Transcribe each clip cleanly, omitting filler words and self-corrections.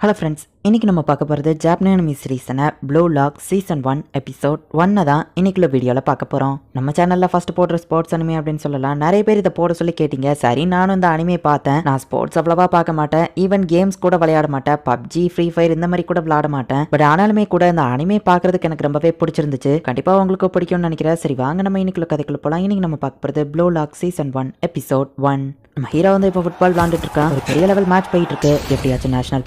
Hello friends, இன்றைக்கி நம்ம பார்க்க போகிறது ஜாப்பனீஸ் அனிமி சீரிஸான ப்ளூ லாக் சீசன் 1 எபிசோட் 1 தான் இன்றைக்குள்ள வீடியோவில் பார்க்க போகிறோம். நம்ம சேனலில் ஃபஸ்ட்டு போடுற ஸ்போர்ட்ஸ் அனிமே அப்படின்னு சொல்லலாம். நிறைய பேர் இதை போட சொல்லி கேட்டிங்க. சரி, நானும் இந்த அனிமே பார்த்தேன். நான் ஸ்போர்ட்ஸ் அவ்வளோவா பார்க்க மாட்டேன், ஈவன் கேம்ஸ் கூட விளையாட மாட்டேன், பப்ஜி ஃப்ரீ ஃபயர் இந்த மாதிரி கூட விளையாட மாட்டேன். பட் ஆனாலுமே கூட இந்த அனிமே பார்க்குறதுக்கு எனக்கு ரொம்பவே பிடிச்சிருந்துச்சு. கண்டிப்பாக உங்களுக்கு பிடிக்கும்னு நினைக்கிறேன். சரி வாங்க நம்ம இன்னைக்குள்ள கதைக்குள்ள போகலாம். இன்றைக்கி நம்ம பார்க்க போகிறது ப்ளூ லாக் சீசன் 1 எபிசோட் 1. நம்ம ஹீரோ வந்து இப்போ ஃபுட்பால் விளாண்டுட்டு இருக்கான். ஒரு பெரிய லெவல் மேட்ச் போயிட்டு இருக்கு. எப்படியாச்சும் நேஷனல்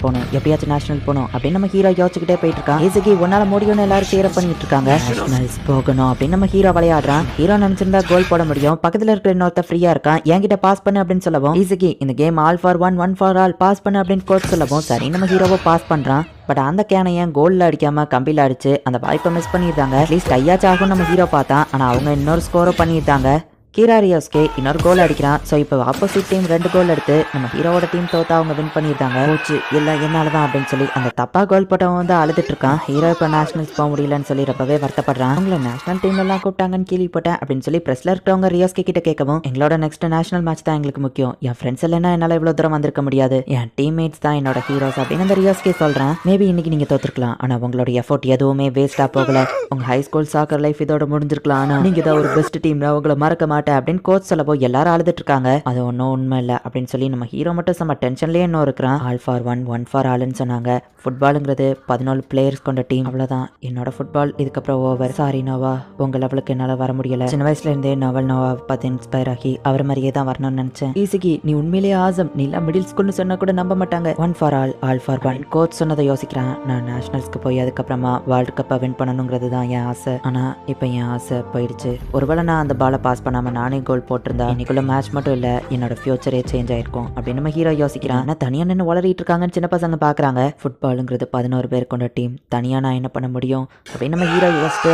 போகணும் அப்படின்னு நம்ம ஹீரோ யோசிச்சுக்கிட்டே போயிட்டு இருக்கான். ஈஸிக்கு ஒன்னால முடியும்னு எல்லாரும் சேர பண்ணிட்டு இருக்காங்க. நேஷனல்ஸ் போகணும் அப்படின்னு நம்ம ஹீரோ விளையாடுறான். ஹீரோ நினைச்சிருந்தா கோல் போட முடியும். பக்கத்துல இருக்கிற இன்னொருத்த ஃப்ரீயா இருக்கான். என்கிட்ட பாஸ் பண்ணு அப்படின்னு சொல்லவும், ஈஸிக்கு இந்த game all for one for all, pass பண்ணு அப்படின்னு கோச் சொல்லவும், சரி நம்ம ஹீரோவை பாஸ் பண்றான். பட் அந்த கேனை ஏன் கோல்ல அடிக்காம கம்பியில் அடிச்சு அந்த வாய்ப்பை மிஸ் பண்ணியிருந்தாங்க. அட்லீஸ்ட் கையாச்சும் ஆகும் நம்ம ஹீரோ பார்த்தான். ஆனா அவங்க இன்னொரு ஸ்கோரும் பண்ணியிருந்தாங்க. கீரா ரியோஸ்கே இன்னொரு கோல் அடிக்கிறான். ஸோ இப்போ ஆப்போசிட் டீம் 2 கோல் எடுத்து நம்ம ஹீரோவோட டீம் தோத்தா அவங்க வின் பண்ணியிருந்தாங்க. கோச்சு எல்லாம் என்னால தான் அப்படின்னு சொல்லி அந்த தப்பா கோல் போட்டவன் வந்து அழுதுட்டு இருக்கான். ஹீரோ இப்போ நேஷனல்ஸ் போக முடியலன்னு சொல்லி ரொம்பவே வருத்தப்படுறான். அவங்கள நேஷனல் டீம் எல்லாம் கூப்பிட்டாங்கன்னு கேள்விப்பட்டேன் அப்படின்னு சொல்லி பிரஸ்ல இருக்கிறவங்க ரியோஸ்கே கிட்ட கேட்கவும், எங்களோட நெக்ஸ்ட் நேஷனல் மேட்ச் தான் எங்களுக்கு முக்கியம். என் ஃப்ரெண்ட்ஸ் இல்லைன்னா என்னால் இவ்வளோ தூரம் வந்திருக்க முடியாது. என் டீம்மேட்ஸ் தான் என்னோட ஹீரோஸ் அப்படின்னு அந்த ரியோஸ்கே சொல்றான். மேபி இன்னைக்கு நீங்க தோத்துருக்கலாம், ஆனா உங்களோட எஃபோர்ட் எதுவுமே வேஸ்டா போகல. உங்க ஹை ஸ்கூல் சாக்கர் லைஃப் இதோட முடிஞ்சிருக்கலாம். ஆனா நீங்க தான் ஒரு பெஸ்ட் டீம், உங்களை மறக்க மாட்டேன் அப்படின்னு கோச் சொல்லவோ எல்லாரும் அழுதுட்டு இருக்காங்க. அது ஒன்றும் உண்மை இல்லை அப்படின்னு சொல்லி நம்ம ஹீரோ மட்டும் செம்ம டென்ஷன்லேயே இன்னும் இருக்கிறான். ஆல் ஃபார் ஒன் ஃபார் ஆல்னு சொன்னாங்க. ஃபுட்பாலுங்கிறது 14 பிளேயர்ஸ் கொண்ட டீம். அவ்வளோதான், என்னோட ஃபுட்பால் இதுக்கப்புறம் ஓவர். சாரி நோவா, உங்க லெவலுக்கு என்னால் வர முடியல. சின்ன வயசுல இருந்தே நோவா பார்த்து இன்ஸ்பயர் ஆகி அவர் மாதிரியே தான் வரணும்னு நினைச்சேன். ஈஸிக்கு நீ உண்மையிலேயே ஆசம், நீ எல்லாம் மிடில் ஸ்கூல்னு சொன்னா கூட நம்ப மாட்டாங்க. One for all for one coach சொன்னதை யோசிக்கிறேன். நான் நேஷனல்ஸ்க்கு போய் அதுக்கப்புறமா வேர்ல்டு கப்பை வின் பண்ணணுங்கிறது தான் என் ஆசை. ஆனா இப்போ என் ஆசை போயிடுச்சு. ஒருவேளை நான் அந்த பாலை பாஸ் பண்ணாம நானே கோல் போட்டிருந்தா இன்னைக்குள்ள மேட்ச் மட்டும் இல்ல, என்னோட ஃபியூச்சரே சேஞ்ச் ஆயிருக்கும் அப்படின்னு நம்ம ஹீரோ யோசிக்கிறான். ஆனா தனியா நின்று வளரிட்டு இருக்காங்கன்னு சின்ன பசங்க பாக்குறாங்க. ஃபுட்பாலுங்கிறது 11 பேர் கொண்ட டீம், தனியா நான் என்ன பண்ண முடியும் அப்படின்னு நம்ம ஹீரோ யோசிச்சு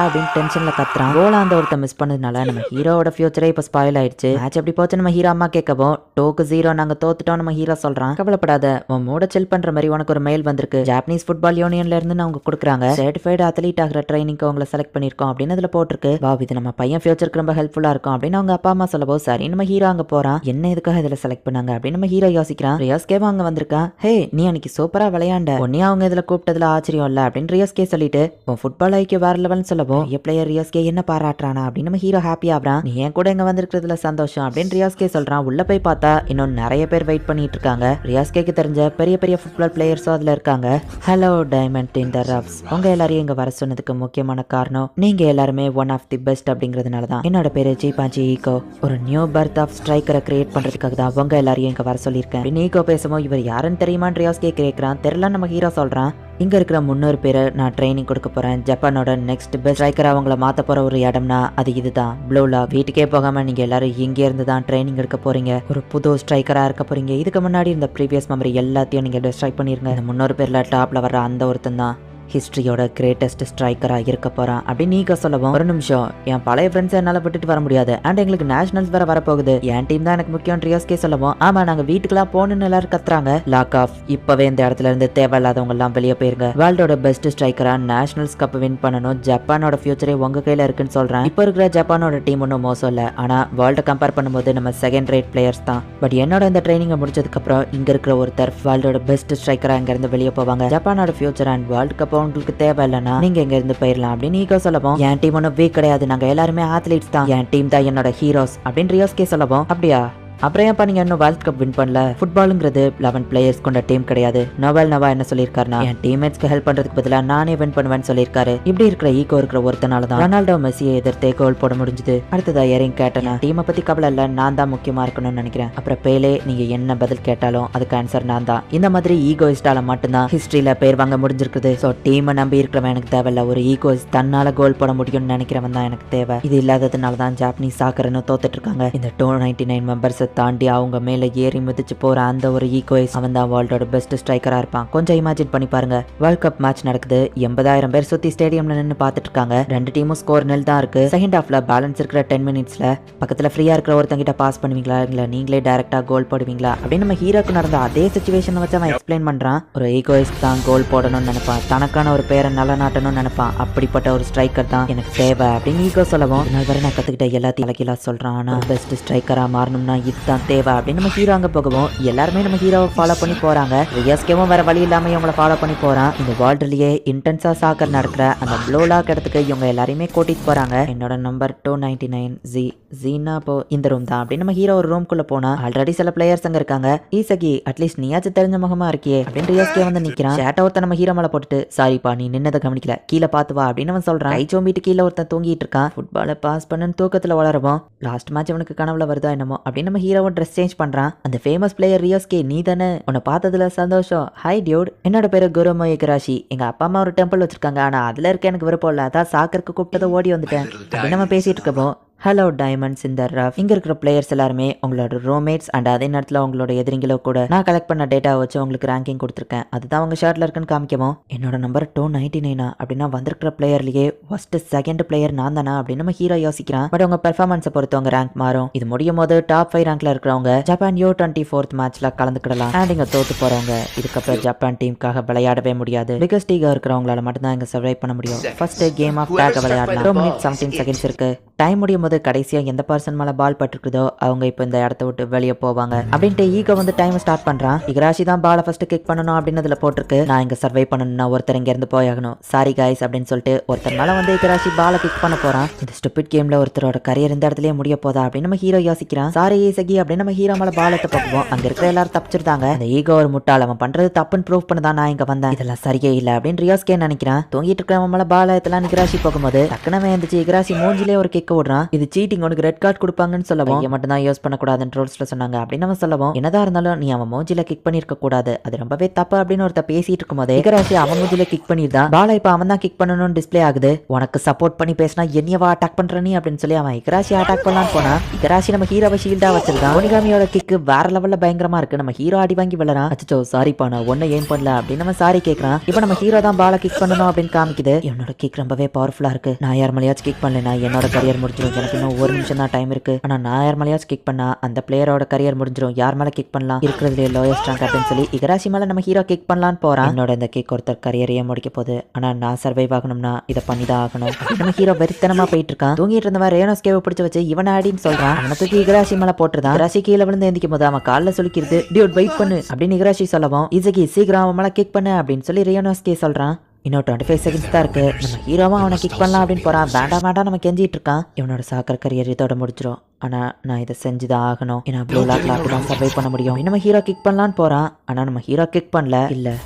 அப்படின்னு டென்ஷன்ல கத்துறான். கோலா அந்த ஒருத்த மிஸ் பண்ணதுனால நம்ம ஹீரோட ஃபியூச்சரே இப்போ ஸ்பாயில் ஆயிடுச்சு. மேட்ச் எப்படி போச்சு நம்ம ஹீரோ அம்மா கேட்கவும், 2-0 நாங்க தோத்துட்டோம் நம்ம ஹீரோ சொல்றான். கவலைப்படாத, உன் மூட சில் பண்ற மாதிரி உனக்கு ஒரு மெயில் வந்திருக்கு. ஜாப்பனீஸ் ஃபுட்பால் யூனியன்ல இருந்து அவங்க கொடுக்குறாங்க. சர்டிஃபைடு அத்லீட் ஆகிற ட்ரைனிங்க்கு அவங்களை செலக்ட் பண்ணிருக்கோம் அப்படின்னு அதுல போட்டிருக்கு. வாவ், இது நம்ம பையன் ஃபியூச்சருக்கு ரொம்ப ஹெல்ப்ஃபுல்லா இருக்கும் அப்படின்னு அவங்க அப்பா அம்மா சொல்லவோ, சரி நம்ம ஹீரோ அங்க போறான். என்ன இதுக்காக இதுல செலக்ட் பண்ணாங்க அப்படின்னு நம்ம ஹீரோ யோசிக்கிறான். ரியோஸ்கேவா அங்க வந்திருக்கான். ஹே, நீ அன்னைக்கு சூப்பரா விளையாண்ட, உன்னையே அவங்க இதுல கூப்பிட்டதுல ஆச்சரியம் இல்ல அப்படின்னு ரியோஸ்கே சொல்லிட்டு உன் ஃபுட்பால் ஐக்கிய வேற லெவல்னு சொல்லவும், பிளேயர் ரியோஸ்கே என்ன பாராட்டுறானா அப்படின்னு நம்ம ஹீரோ ஹாப்பி ஆகுறான். நீ ஏன் கூட இங்க வந்திருக்கிறதுல சந்தோஷம் அப்படின்னு ரியோஸ்கே சொல்றான். உள்ள போய் பார்த்தா இன்னும் நிறைய பேர் வெயிட் பண்ணிட்டு இருக்காங்க. ரியோஸ்கேக்கு தெரிஞ்ச பெரிய பெரிய ஃபுட்பால் பிளேயர்ஸும் அதுல இருக்காங்க. ஹலோ டைமண்ட் இன் த ரப்ஸ், உங்க எல்லாரையும் இங்க வர சொன்னதுக்கு முக்கியமான காரணம் நீங்க எல்லாருமே ஒன் ஆஃப் தி பெஸ்ட் அப்படிங்கிறதுனால தான். என்னோட பேரு சீபாஞ்சி ஈகோ. ஒரு நியூ பர்த் ஆஃப் ஸ்ட்ரைக்கரை கிரியேட் பண்றதுக்காக தான் உங்க எல்லாரையும் இங்க வர சொல்லியிருக்கேன். ஈகோ பேசுமோ இவர் யாருன்னு தெரியுமான்னு ரியோஸ்கே கேட்கிறான். தெரியல நம்ம ஹீரோ சொல்றான். இங்க இருக்கிற 300 பேரை நான் ட்ரைனிங் கொடுக்க போறேன். ஜப்பானோட நெக்ஸ்ட் பெஸ்ட் ஸ்ட்ரைக்கரா அவங்கள மாத்த போற ஒரு இடம்னா அது இதுதான், ப்ளூ லாக். வீட்டுக்கே போகாம நீங்க எல்லாரும் இங்க இருந்து தான் ட்ரைனிங் எடுக்க போறீங்க. ஒரு புது ஸ்ட்ரைக்கரா இருக்க போறீங்க. இதுக்கு முன்னாடி இந்த ப்ரீவியஸ் மெமரி எல்லாத்தையும் நீங்க டிஸ்ட்ராய் பண்ணிருங்க. இந்த 300 பேர்ல டாப்ல வர்ற அந்த ஒருத்தன் தான் ஹிஸ்ட்ரியோட கிரேட்டஸ்ட் ஸ்ட்ரைக்கரா இருக்க போறான் அப்படின்னு நீங்க சொல்லவும், ஒரு நிமிஷம், என் பழைய ஃப்ரெண்ட்ஸ் என்னால விட்டுட்டு வர முடியாது. அண்ட் எங்களுக்கு நேஷனல்ஸ் வேற வரப்போகுது. என் டீம் தான் எனக்கு முக்கியம் ரியோஸ்கே சொல்லவும், ஆமா நாங்க வீட்டுக்குலாம் போகணும்னு எல்லாரும் கத்துறாங்க. லாக் ஆஃப், இப்பவே இந்த இடத்துல இருந்து தேவையில்லாதவங்க எல்லாம் வெளியே போயிருங்க. வேர்ல்டோட பெஸ்ட் ஸ்ட்ரைக்கரா நேஷனல்ஸ் கப் வின் பண்ணணும். ஜப்பானோட ஃபியூச்சரே உங்க கையில இருக்குன்னு சொல்றேன். இப்போ இருக்கிற ஜப்பானோட டீம் ஒன்றும் மோசம் இல்ல, ஆனா வேர்ல்ட கம்பேர் பண்ணும்போது நம்ம செகண்ட் ரேட் பிளேயர்ஸ் தான். பட் என்னோட இந்த ட்ரைனிங்கை முடிச்சதுக்கு அப்புறம் இங்க இருக்கிற ஒருத்தர் வேர்ல்டோட பெஸ்ட் ஸ்ட்ரைக்கரா இங்க இருந்து வெளியே போவாங்க. ஜப்பானோட ஃபியூச்சர் அண்ட் வேர்ல்ட் கப் உங்களுக்கு தேவை இல்லைன்னா நீங்க எங்க இருந்து போயிடலாம் அப்படின்னு ஈகோ சொல்லவும், என் டீம் ஒன்னும் வீக் கிடையாது, நாங்க எல்லாருமே ஆத்லீட்ஸ் தான், என் டீம் தான் என்னோட ஹீரோஸ் அப்படின்னு ரியோஸ்கே சொல்லவும், அப்படியா அப்புறம் ஏன்ப்பா நீங்க இன்னும் வேர்ல்ட் கப் வின் பண்ணல? ஃபுட்பாலுங்கிறது 11 பிளேயர்ஸ் கொண்ட டீம் கிடையாது. நோவா என்ன சொல்லியிருக்காருன்னா, என் டீம்மேட்ஸ்க்கு ஹெல்ப் பண்றதுக்கு பதிலா நானே வின் பண்ணுவேன்னு சொல்லியிருக்காரு. இப்படி இருக்கிற ஈகோ இருக்கிற ஒருத்தனால தான் ரொனால்டோ மெஸ்ஸியை எதிர்த்தே கோல் போட முடிஞ்சது. அடுத்ததா எரிங் கேட்டனா, டீமை பத்தி கவலை இல்ல, நான் தான் முக்கியமா இருக்கணும்னு நினைக்கிறேன். அப்புறம் பேலே, நீங்க என்ன பதில் கேட்டாலும் அதுக்கு ஆன்சர் நான் தான். இந்த மாதிரி ஈகோயிஸ்டால மட்டும்தான் ஹிஸ்டரியில பேர் வாங்க முடிஞ்சிருக்குது. ஸோ டீமை நம்பி இருக்கிறவன் எனக்கு தேவையில்ல, ஒரு ஈகோயிஸ்ட் தன்னால கோல் போட முடியும்னு நினைக்கிறவன் தான் எனக்கு தேவை. இது இல்லாததுனால தான் ஜாப்பனீஸ் சாக்கர்னு தோத்துட்டு இருக்காங்க. இந்த 299 மெம்பர்ஸ் தாண்டி அவங்க மேல ஏறி மிதிச்சு போற அந்த ஒரு ஈகோயிஸ் அவன் தான் வேர்ல்டோட பெஸ்ட் ஸ்ட்ரைக்கரா இருப்பான். கொஞ்சம் இமேஜின் பண்ணி பாருங்க. வேர்ல்ட் கப் மேட்ச் நடக்குது. 80,000 பேர் சுத்தி ஸ்டேடியம்ல நின்று பாத்துட்டு இருக்காங்க. 2 டீமும் ஸ்கோர் நெல் தான் இருக்கு. செகண்ட் ஹாஃப்ல பேலன்ஸ் இருக்கிற 10 மினிட்ஸ்ல பக்கத்துல ஃப்ரீயா இருக்கிற ஒருத்தங்கிட்ட பாஸ் பண்ணுவீங்களா, இல்ல நீங்களே டைரக்டா கோல் போடுவீங்களா அப்படின்னு நம்ம ஹீரோக்கு நடந்த அதே சிச்சுவேஷன் வச்சு அவன் எக்ஸ்பிளைன் பண்றான். ஒரு ஈகோயிஸ் தான் கோல் போடணும்னு நினைப்பான், தனக்கான ஒரு பேரை நிலநாட்டணும்னு நினைப்பான். அப்படிப்பட்ட ஒரு ஸ்ட்ரைக்கர் தான் எனக்கு தேவை அப்படின்னு ஈகோ சொல்லவும், நான் கத்துக்கிட்ட எல்லாத்தையும் அழகிலா சொல்றான். ஆனா பெஸ்ட் ஸ்ட்ரைக்கரா மாறணும்னா இதுதான் தேவை அப்படின்னு நம்ம ஹீரோ அங்க போகவும் எல்லாருமே நம்ம ஹீரோவை ஃபாலோ பண்ணி போறாங்க. ரியாஸ்கேவும் வேற வழி இல்லாம இவங்கள ஃபாலோ பண்ணி போறான். இந்த வேர்ல்டுலயே இன்டென்ஸா சாக்கர் நடக்கிற அந்த ப்ளூ லாக் இடத்துக்கு இவங்க எல்லாரையுமே கூட்டிட்டு போறாங்க. என்னோட நம்பர் 299 ஜீனா போ இந்த ரூம் தான் அப்படின்னு நம்ம ஹீரோ ஒரு ரூம்குள்ள போனா ஆல்ரெடி சில பிளேயர்ஸ் அங்க இருக்காங்க. ஈசகி அட்லீஸ்ட் நீயாச்சும் தெரிஞ்ச முகமா இருக்கியே அப்படின்னு ரியாஸ்கே வந்து நிக்கிறான். ஷேட்டை ஒருத்தன் நம்ம ஹீரோ மேல போட்டுட்டு சாரிப்பா நீ நின்னதை கவனிக்கல கீழே பார்த்து வா அப்படின்னு அவன் சொல்றான். கை சோம்பிட்டு கீழே ஒருத்தன் தூங்கிட்டு இருக்கான். ஃபுட்பாலை பாஸ் பண்ணுன்னு தூக்கத்துல வளரவும் லாஸ்ட் மேட்ச் அவனுக்கு கனவுல வருதா என்னமோ அப்படின்னு நம்ம ஹீரோவும் ட்ரெஸ் சேஞ்ச் பண்றான். அந்த ஃபேமஸ் பிளேயர் ரியாஸ்கே நீ தானே, உன்னை பார்த்ததுல சந்தோஷம். ஹாய் டியூட், என்னோட பேரு குருமோ இகராஷி. எங்க அப்பா அம்மா ஒரு டெம்பிள் வச்சிருக்காங்க, ஆனா அதுல இருக்க எனக்கு விருப்பம் இல்ல, அதான் சாக்கருக்கு கூப்பிட்டதை ஓடி வந்துட்டேன் அப்படின்னு நம்ம பேசிட்டு இருக்கப்போ ஹலோ டைமண்ட்ஸ் இந்த ரஃப். இங்க இருக்கிற பிளேயர்ஸ் எல்லாருமே உங்களோட ரூம்மேட்ஸ் அண்ட் அதே நேரத்தில் உங்களோட எதிரிங்களோ கூட நான் கலெக்ட் பண்ண டேட்டா வச்சு உங்களுக்கு ரேங்கிங் கொடுத்துருக்கேன். அதுதான் உங்க ஷர்ட்ல இருக்குன்னு காமிக்கவும் என்னோட நம்பர் 299 அப்படின்னா வந்திருக்கிற பிளேயர்லயே ஃபர்ஸ்ட் செகண்ட் பிளேயர் நான் தானா அப்படின்னு நம்ம ஹீரோ யோசிக்கிறான். பட் உங்க பெர்ஃபார்மன்ஸை பொறுத்து உங்க ரேங்க் மாறும். இது முடியும் போது டாப் 5 ரேங்க்ல இருக்கிறவங்க ஜப்பான் U24 மேட்ச்ல கலந்துக்கிடலாம். அண்ட் இங்க தோத்து போறவங்க இதுக்கப்புறம் ஜப்பான் டீமுக்காக விளையாடவே முடியாது. பிகஸ்ட் லீகா இருக்கிறவங்களால மட்டும்தான் இங்க சர்வை பண்ண முடியும். ஃபர்ஸ்ட் கேம் ஆஃப் டேக் விளையாடலாம். 2 minutes 17 seconds இருக்கு. டைம் முடியும் போது கடைசியா எந்த பர்சன் மேல பால் பட்டிருக்குதோ அவங்க இப்ப இந்த இடத்த விட்டு வெளியே போவாங்க அப்படின்ட்டு ஈகோ வந்து டைம் ஸ்டார்ட் பண்றான். இகராஷி தான் பாலை ஃபர்ஸ்ட் கிக் பண்ணணும் அப்படின்னு அதுல போட்டிருக்கு. நான் இங்க சர்வை பண்ணணும்னா ஒருத்தர் இங்க இருந்து போயாகணும், சாரி கைஸ் அப்படின்னு சொல்லிட்டு ஒருத்தர் மேல வந்து இகராஷி பாலை கிக் பண்ண போறான். இந்த ஸ்டூபிட் கேம்ல ஒருத்தரோட கரியர் இந்த இடத்துலயே முடிய போதா அப்படின்னு நம்ம ஹீரோ யோசிக்கிறான். சாரி ஈசகி அப்படின்னு நம்ம ஹீரோ மேல பாலத்தை பார்ப்போம். அங்க இருக்கிற எல்லாரும் தப்பிச்சிருந்தாங்க. அந்த ஈகோ ஒரு முட்டாள், அவன் பண்றது தப்புன்னு ப்ரூவ் பண்ணதான் நான் இங்க வந்தேன், இதெல்லாம் சரியே இல்ல அப்படின்னு ரியாஸ்கே நினைக்கிறான். தூங்கிட்டு இருக்கிறவன் மேல பால எத்தலாம் இகராஷி போகும்போது டக்குனவே இருந்துச்சு இகராஷி மூஞ்சிலே ஒரு கிக் விடுறான். இது சீட்டிங், உனக்கு ரெட் கார்டு கொடுப்பாங்கன்னு சொல்லவும் மட்டும் தான் யூஸ் பண்ணக்கூடாதுன்னு ரூல்ஸ்ல சொன்னாங்க அப்படின்னு நம்ம சொல்லவும் என்னதான் இருந்தாலும் நீ அவன் மூஞ்சில கிக் பண்ணிருக்க கூடாது, அது ரொம்பவே தப்பு அப்படின்னு ஒருத்த பேசிட்டு இருக்கும் போதே இகராஷி அவன் மூஞ்சில கிக் பண்ணிருந்தான். பாலா இப்ப அவன் தான் கிக் பண்ணணும்னு டிஸ்பிளே ஆகுது. உனக்கு சப்போர்ட் பண்ணி பேசினா என்னவா அட்டாக் பண்ற நீ அப்படின்னு சொல்லி அவன் இகராஷி அட்டாக் பண்ணலான்னு போனா இகராஷி நம்ம ஹீரோவை ஷீல்டா வச்சிருக்கான். ஒனிகாமியோட கிக் வேற லெவல்ல பயங்கரமா இருக்கு. நம்ம ஹீரோ அடி வாங்கி விளறான். அச்சோ சாரிப்பா நான் ஒன்னும் ஏம் பண்ணல அப்படின்னு நம்ம சாரி கேட்கறான். இப்ப நம்ம ஹீரோ தான் பாலா கிக் பண்ணணும் அப்படின்னு காமிக்குது. என்னோட கிக் ரொம்பவே பவர்ஃபுல்லா இருக்கு, நான் யார் மேலேயாச்சும் கிக் பண்ணலனா என்னோட கரியர் முடிஞ்சிடும், எனக்கு இன்னும் ஒரு நிமிஷம் தான் டைம் இருக்கு, ஆனா நான் யார் மேலேயாச்சும் கிக் பண்ணா அந்த பிளேயரோட கரியர் முடிஞ்சிடும், யார் மேல கிக் பண்ணலாம் இருக்கிறதுல லோயஸ்ட் ரேங்க் அப்படின்னு சொல்லி இகராஷி மேல நம்ம ஹீரோ கிக் பண்ணலான்னு போறான். என்னோட இந்த கிக் ஒருத்தர் கரியரையே முடிக்க போகுது, ஆனா நான் சர்வைவ் ஆகணும்னா இதை பண்ணிதான் ஆகணும். நம்ம ஹீரோ வெறித்தனமா போயிட்டு இருக்கான். தூங்கிட்டு இருந்தவன் ரேனோஸ்கேவை பிடிச்சு வச்சு இவன் ஆடின்னு சொல்றான். அவனை தூக்கி இகராஷி மேல போட்டுருந்தான். இகராஷி கீழே விழுந்து எந்திக்கும் போது அவன் காலில் சுலிக்கிறது. டியூட் வெயிட் பண்ணு அப்படின்னு இகராஷி சொல்லவும் இசகி சீக்கிரம் அவன் மேல கிக் பண்ணு அப்படின்னு சொல்லி ரேனோஸ்கே சொல்றான். இன்னும் 25 seconds தான் இருக்கு. நம்ம ஹீரோவா அவனை கிக் பண்ணலாம் அப்படின்னு போறான். வேண்டாம் நம்ம கெஞ்சிட்டு இருக்கான். இவனோட சாக்கர் கரியர் இதோட முடிச்சிடும், ஆனா நான் இதை செஞ்சுதான் ஆகணும், ஏன்னா ப்ளூ லாக்ல அப்படிதான் சர்வை பண்ண முடியும். நம்ம ஹீரோ கிக் பண்ணலான்னு போறான். ஆனா நம்ம ஹீரோ கிக் பண்ணல. இல்ல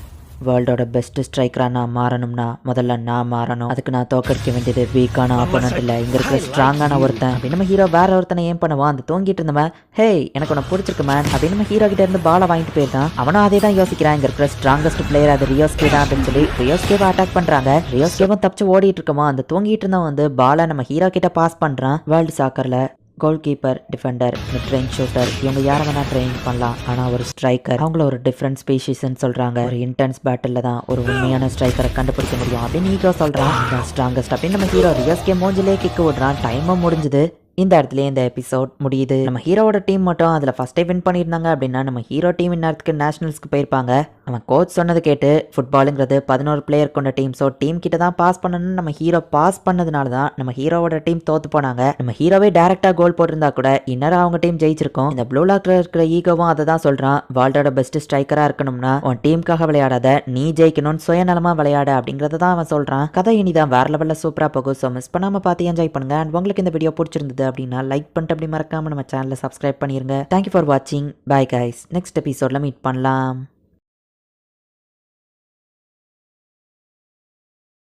வேர்ல்டோட பெஸ்ட் ஸ்ட்ரைக்கரா நான் மாறணும்னா முதல்ல நான் மாறணும். அதுக்கு நான் தோக்கடிக்க வேண்டியது வீக்கான ஆப்போனன்ட் இல்ல, இங்க இருக்கிற ஸ்ட்ராங்கான ஒருத்தன் அப்படின்னு நம்ம ஹீரோ வேற ஒருத்தனை ஏம் பண்ணுவான். அந்த தூங்கிட்டு இருந்தவன் ஹே எனக்கு உன்னை பிடிச்சிருக்கு மேன் அப்படின்னு நம்ம ஹீரோ கிட்ட இருந்து பாலை வாங்கிட்டு போயிருந்தான். அவனும் அதே தான் யோசிக்கிறான். இங்க இருக்கிற ஸ்ட்ராங்கஸ்ட் பிளேயர் அது ரியோஸ்கே தான் அப்படின்னு சொல்லி ரியோஸ்கேவை அட்டாக் பண்றாங்க. ரியோஸ்கேவும் தப்பிச்சு ஓடிட்டு இருக்கோமா. அந்த தூங்கிட்டு இருந்தவன் வந்து பாலை நம்ம ஹீரோ கிட்ட பாஸ் பண்றான். வேர்ல்டு சாக்கர்ல goal keeper, defender, mid range shooter இவங்க யாரை வேணா ட்ரெயின் பண்ணலாம். ஆனால் ஒரு ஸ்ட்ரைக்கர் அவங்கள ஒரு டிஃப்ரெண்ட் ஸ்பீஷிஸ்ன்னு சொல்கிறாங்க. ஒரு இன்டென்ஸ் பேட்டில் தான் ஒரு உண்மையான ஸ்ட்ரைக்கரை கண்டுபிடிக்க முடியும் அப்படின்னு ஹீரோ சொல்கிறான். ஸ்ட்ராங்கஸ்ட் அப்படின்னு நம்ம ஹீரோ ரியாஸ்கே மூஞ்சிலே கிக் விடுறான். டைமும் முடிஞ்சுது. இந்த இடத்துல இந்த எபிசோட் முடியுது. நம்ம ஹீரோவோட டீம் மட்டும் அதில் ஃபர்ஸ்டே வின் பண்ணியிருந்தாங்க அப்படின்னா நம்ம ஹீரோ டீம் இந்நேரத்துக்கு நேஷனல்ஸ்க்கு போயிருப்பாங்க. அவன் கோச் சொன்னது கேட்டு ஃபுட்பாலுங்கிறது 11 பிளேயர் கொண்ட டீம், ஸோ டீம் கிட்ட தான் பாஸ் பண்ணணும்னு நம்ம ஹீரோ பாஸ் பண்ணதுனால தான் நம்ம ஹீரோவோட டீம் தோத்து போனாங்க. நம்ம ஹீரோவே டேரக்டா கோல் போட்டிருந்தா கூட இன்னரா அவங்க டீம் ஜெயிச்சிருக்கும். இந்த ப்ளூ லாக்ல இருக்கிற ஈகோவும் அதை தான் சொல்றான். வேர்ல்டோட பெஸ்ட் ஸ்ட்ரைக்கரா இருக்கணும்னா உன் டீமுக்காக விளையாடாத, நீ ஜெயிக்கணும்னு சுயநலமா விளையாட அப்படிங்கறத தான் அவன் சொல்றான். கதை இனிதான் வேற லெவல்ல சூப்பரா போகும். ஸோ மிஸ் பண்ணாம பார்த்து என்ஜாய் பண்ணுங்க. அண்ட் உங்களுக்கு இந்த வீடியோ பிடிச்சிருந்தது அப்படின்னா லைக் பண்ணிட்டு அப்படி மறக்காம நம்ம சேனலை சப்ஸ்கிரைப் பண்ணிருங்க. தேங்க்யூ ஃபார் வாட்சிங். Bye guys. நெக்ஸ்ட் எபிசோட்ல மீட் பண்ணலாம்.